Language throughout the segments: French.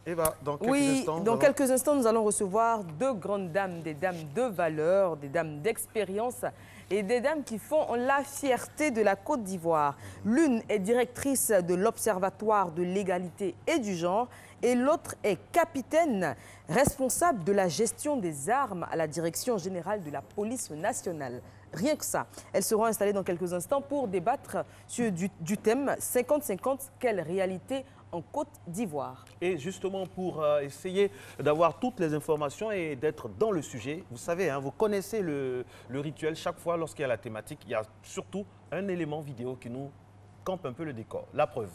Oui, Eva, dans quelques instants... Dans quelques instants, nous allons recevoir deux grandes dames, des dames de valeur, des dames d'expérience et des dames qui font la fierté de la Côte d'Ivoire. L'une est directrice de l'Observatoire de l'égalité et du genre et l'autre est capitaine responsable de la gestion des armes à la Direction générale de la police nationale. Rien que ça. Elles seront installées dans quelques instants pour débattre du thème 50-50, quelle réalité en Côte d'Ivoire. Et justement, pour essayer d'avoir toutes les informations et d'être dans le sujet, vous savez, hein, vous connaissez le rituel. Chaque fois, lorsqu'il y a la thématique, il y a surtout un élément vidéo qui nous campe un peu le décor. La preuve.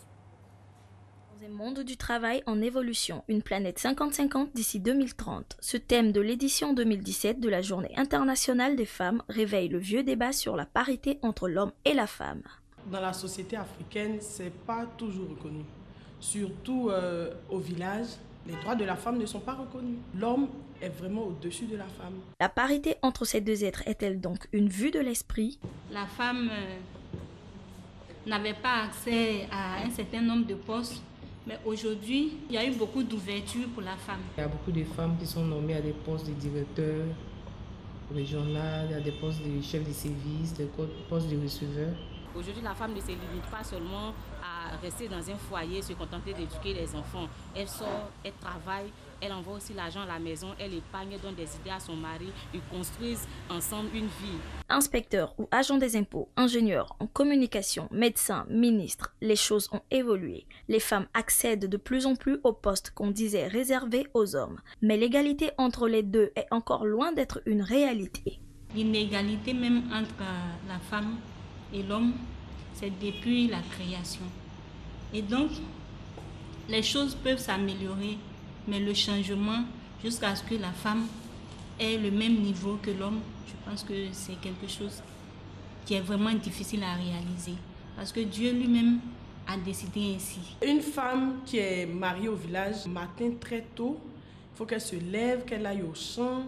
Dans un monde du travail en évolution, une planète 50-50 d'ici 2030. Ce thème de l'édition 2017 de la Journée internationale des femmes réveille le vieux débat sur la parité entre l'homme et la femme. Dans la société africaine, ce n'est pas toujours reconnu. Surtout au village, les droits de la femme ne sont pas reconnus. L'homme est vraiment au-dessus de la femme. La parité entre ces deux êtres est-elle donc une vue de l'esprit? La femme n'avait pas accès à un certain nombre de postes, mais aujourd'hui, il y a eu beaucoup d'ouverture pour la femme. Il y a beaucoup de femmes qui sont nommées à des postes de directeurs régionaux, à des postes de chefs de service, des postes de receveurs. Aujourd'hui, la femme ne se limite pas seulement à rester dans un foyer, se contenter d'éduquer les enfants. Elle sort, elle travaille, elle envoie aussi l'argent à la maison, elle épargne, donne des idées à son mari, ils construisent ensemble une vie. Inspecteur ou agent des impôts, ingénieur en communication, médecin, ministre, les choses ont évolué. Les femmes accèdent de plus en plus aux postes qu'on disait réservés aux hommes. Mais l'égalité entre les deux est encore loin d'être une réalité. L'inégalité même entre la femme et l'homme, c'est depuis la création. Et donc, les choses peuvent s'améliorer, mais le changement, jusqu'à ce que la femme ait le même niveau que l'homme, je pense que c'est quelque chose qui est vraiment difficile à réaliser. Parce que Dieu lui-même a décidé ainsi. Une femme qui est mariée au village, matin très tôt, il faut qu'elle se lève, qu'elle aille au champ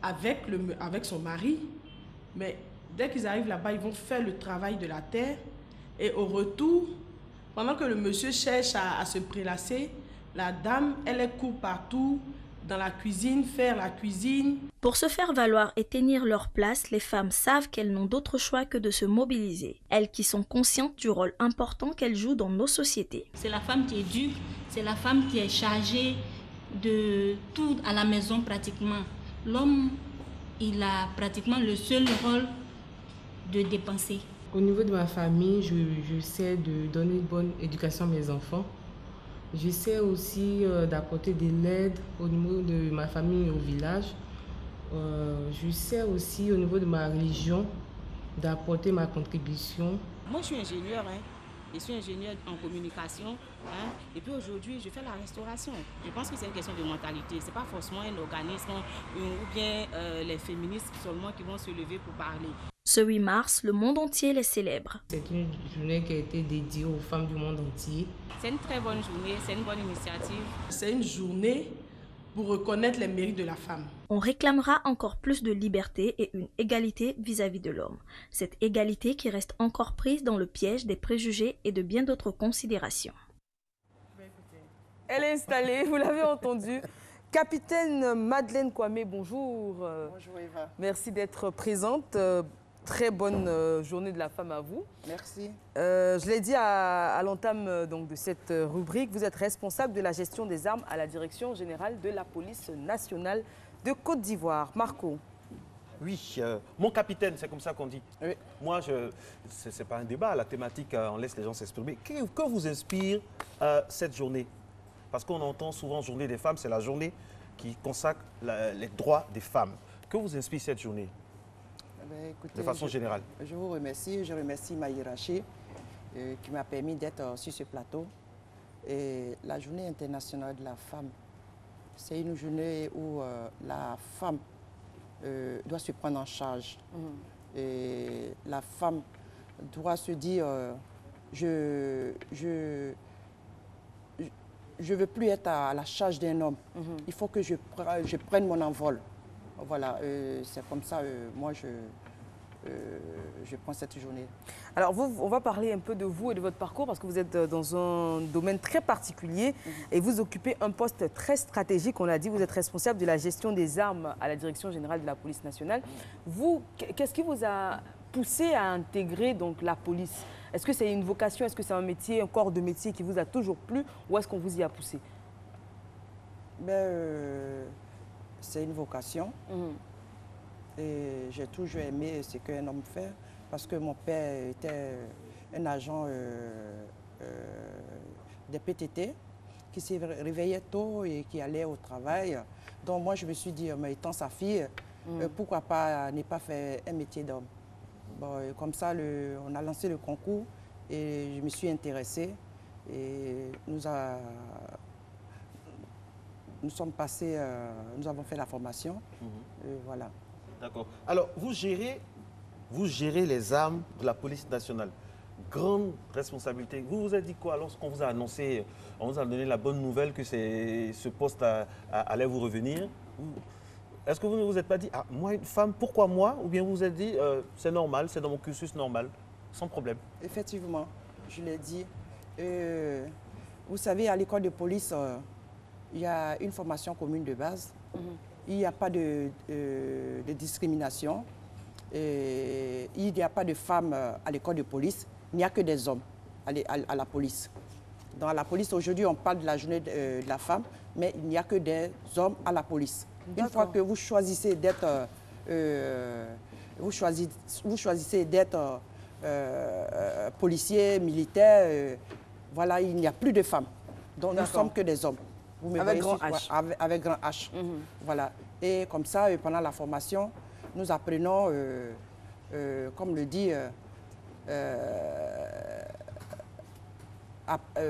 avec son mari. Mais dès qu'ils arrivent là-bas, ils vont faire le travail de la terre. Et au retour, pendant que le monsieur cherche à se prélasser, la dame, elle court partout dans la cuisine, faire la cuisine. Pour se faire valoir et tenir leur place, les femmes savent qu'elles n'ont d'autre choix que de se mobiliser. Elles qui sont conscientes du rôle important qu'elles jouent dans nos sociétés. C'est la femme qui éduque, c'est la femme qui est chargée de tout à la maison pratiquement. L'homme, il a pratiquement le seul rôle de dépenser. Au niveau de ma famille, j'essaie de donner une bonne éducation à mes enfants. J'essaie aussi d'apporter de l'aide au niveau de ma famille au village. J'essaie aussi au niveau de ma religion d'apporter ma contribution. Moi, je suis ingénieure, hein. Je suis ingénieure en communication, hein. Et puis aujourd'hui, je fais la restauration. Je pense que c'est une question de mentalité. Ce n'est pas forcément un organisme ou bien les féministes seulement qui vont se lever pour parler. Ce 8 mars, le monde entier les célèbre. C'est une journée qui a été dédiée aux femmes du monde entier. C'est une très bonne journée, c'est une bonne initiative. C'est une journée pour reconnaître les mérites de la femme. On réclamera encore plus de liberté et une égalité vis-à-vis de l'homme. Cette égalité qui reste encore prise dans le piège des préjugés et de bien d'autres considérations. Elle est installée, vous l'avez entendu. Capitaine Madeleine Kwame, bonjour. Bonjour Eva. Merci d'être présente. Très bonne journée de la femme à vous. Merci. Je l'ai dit à l'entame de cette rubrique, vous êtes responsable de la gestion des armes à la Direction générale de la police nationale de Côte d'Ivoire. Marco. Oui, mon capitaine, c'est comme ça qu'on dit. Oui. Moi, ce n'est pas un débat, la thématique, on laisse les gens s'exprimer. Que vous inspire cette journée? Parce qu'on entend souvent Journée des femmes, c'est la journée qui consacre les droits des femmes. Que vous inspire cette journée? Écoutez, de façon générale. Je vous remercie. Je remercie ma hiérarchie qui m'a permis d'être sur ce plateau. Et la Journée internationale de la femme, c'est une journée où la femme doit se prendre en charge. Et la femme doit se dire je veux plus être à la charge d'un homme. Il faut que je prenne mon envol. Voilà, c'est comme ça, moi je prends cette journée. Alors, on va parler un peu de vous et de votre parcours parce que vous êtes dans un domaine très particulier et vous occupez un poste très stratégique. On l'a dit, vous êtes responsable de la gestion des armes à la Direction générale de la police nationale. Vous, qu'est-ce qui vous a poussé à intégrer donc, la police? Est-ce que c'est une vocation? Est-ce que c'est un métier, un corps de métier qui vous a toujours plu ou est-ce qu'on vous y a poussé? C'est une vocation. Et j'ai toujours aimé ce qu'un homme fait parce que mon père était un agent des PTT qui se réveillait tôt et qui allait au travail. Donc moi, je me suis dit, mais étant sa fille, pourquoi pas ne pas faire un métier d'homme? Bon, comme ça, on a lancé le concours et je me suis intéressée. Et nous sommes passés, nous avons fait la formation. Et voilà. D'accord. Alors, vous gérez les armes de la police nationale. Grande responsabilité. Vous vous êtes dit quoi lorsqu'on vous a annoncé, on vous a donné la bonne nouvelle que ce poste allait vous revenir? Est-ce que vous ne vous êtes pas dit, ah, moi une femme, pourquoi moi? Ou bien vous vous êtes dit, c'est normal, c'est dans mon cursus normal, sans problème? Effectivement, je l'ai dit. Vous savez, à l'école de police, il y a une formation commune de base. Il n'y a pas de discrimination. Et il n'y a pas de femmes à l'école de police. Il n'y a que des hommes à la police. Dans la police, aujourd'hui, on parle de la journée de la femme, mais il n'y a que des hommes à la police. Une fois que vous choisissez d'être policier, militaire, voilà, il n'y a plus de femmes. Donc nous ne sommes que des hommes. Vous me avec voyez grand ici, H. Avec grand H. Voilà. Et comme ça, pendant la formation, nous apprenons, comme le dit,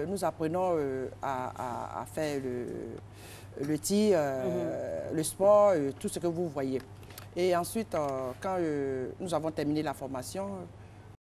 nous apprenons à faire le tir, le sport, tout ce que vous voyez. Et ensuite, quand nous avons terminé la formation,